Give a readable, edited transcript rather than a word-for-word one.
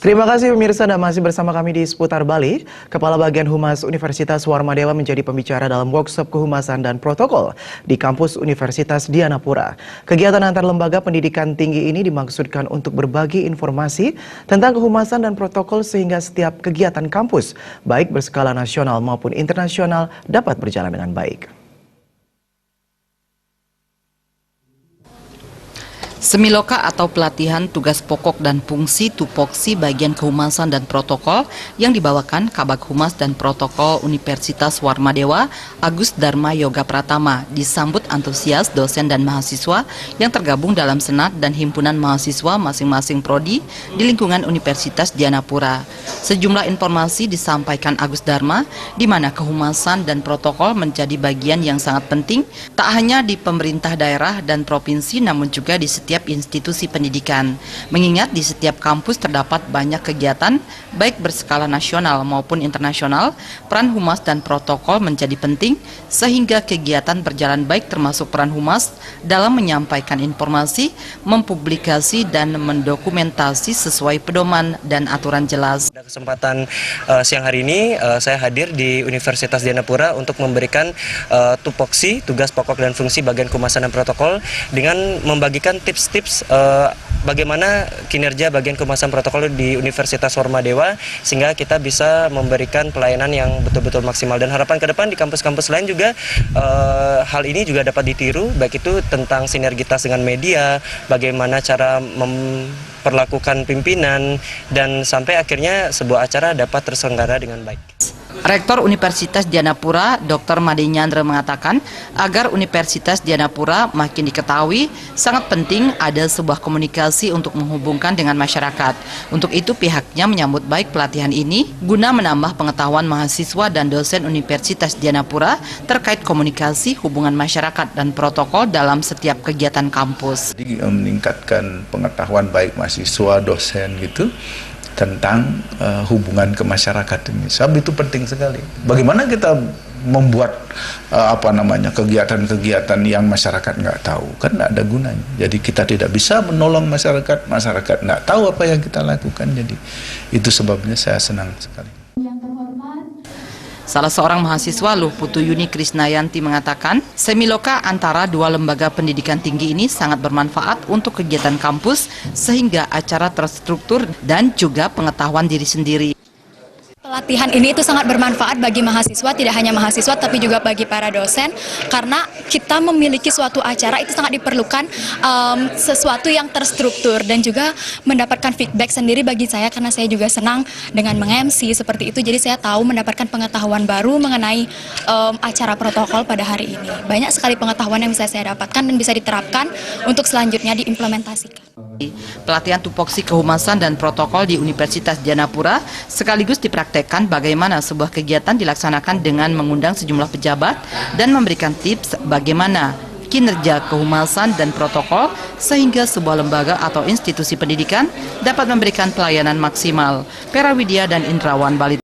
Terima kasih pemirsa dan masih bersama kami di Seputar Bali. Kepala Bagian Humas Universitas Warmadewa menjadi pembicara dalam workshop kehumasan dan protokol di kampus Universitas Dianapura. Kegiatan antar lembaga pendidikan tinggi ini dimaksudkan untuk berbagi informasi tentang kehumasan dan protokol sehingga setiap kegiatan kampus, baik berskala nasional maupun internasional, dapat berjalan dengan baik. Semiloka atau pelatihan tugas pokok dan fungsi tupoksi bagian kehumasan dan protokol yang dibawakan Kabag Humas dan Protokol Universitas Warmadewa Agus Dharma Yoga Pratama disambut antusias dosen dan mahasiswa yang tergabung dalam senat dan himpunan mahasiswa masing-masing prodi di lingkungan Universitas Dianapura. Sejumlah informasi disampaikan Agus Dharma di mana kehumasan dan protokol menjadi bagian yang sangat penting tak hanya di pemerintah daerah dan provinsi namun juga di setiap institusi pendidikan. Mengingat di setiap kampus terdapat banyak kegiatan, baik berskala nasional maupun internasional, peran humas dan protokol menjadi penting sehingga kegiatan berjalan baik termasuk peran humas dalam menyampaikan informasi, mempublikasi dan mendokumentasi sesuai pedoman dan aturan jelas. Pada kesempatan siang hari ini saya hadir di Universitas Dianapura untuk memberikan tupoksi, tugas pokok dan fungsi bagian kehumasan dan protokol dengan membagikan tips bagaimana kinerja bagian kehumasan protokol di Universitas Warmadewa sehingga kita bisa memberikan pelayanan yang betul-betul maksimal, dan harapan ke depan di kampus-kampus lain juga hal ini juga dapat ditiru, baik itu tentang sinergitas dengan media, bagaimana cara memperlakukan pimpinan, dan sampai akhirnya sebuah acara dapat terselenggara dengan baik. Rektor Universitas Dianapura, Dr. Made Nyandra mengatakan agar Universitas Dianapura makin diketahui, sangat penting ada sebuah komunikasi untuk menghubungkan dengan masyarakat. Untuk itu pihaknya menyambut baik pelatihan ini guna menambah pengetahuan mahasiswa dan dosen Universitas Dianapura terkait komunikasi, hubungan masyarakat dan protokol dalam setiap kegiatan kampus. Jadi meningkatkan pengetahuan baik mahasiswa, dosen gitu tentang hubungan ke masyarakat ini. Sebab itu penting sekali. Bagaimana kita membuat kegiatan-kegiatan yang masyarakat nggak tahu, kan nggak ada gunanya. Jadi kita tidak bisa menolong masyarakat, masyarakat nggak tahu apa yang kita lakukan. Jadi itu sebabnya saya senang sekali. Salah seorang mahasiswa Luhputu Yuni Krisnayanti mengatakan, semiloka antara dua lembaga pendidikan tinggi ini sangat bermanfaat untuk kegiatan kampus sehingga acara terstruktur dan juga pengetahuan diri sendiri. Pelatihan ini itu sangat bermanfaat bagi mahasiswa, tidak hanya mahasiswa tapi juga bagi para dosen, karena kita memiliki suatu acara itu sangat diperlukan sesuatu yang terstruktur dan juga mendapatkan feedback sendiri bagi saya karena saya juga senang dengan meng-MC seperti itu, jadi saya tahu mendapatkan pengetahuan baru mengenai acara protokol pada hari ini. Banyak sekali pengetahuan yang bisa saya dapatkan dan bisa diterapkan untuk selanjutnya diimplementasikan. Pelatihan tupoksi kehumasan dan protokol di Universitas Dianapura sekaligus dipraktekkan bagaimana sebuah kegiatan dilaksanakan dengan mengundang sejumlah pejabat dan memberikan tips bagaimana kinerja kehumasan dan protokol sehingga sebuah lembaga atau institusi pendidikan dapat memberikan pelayanan maksimal. Pera Widya dan Indrawan Bali.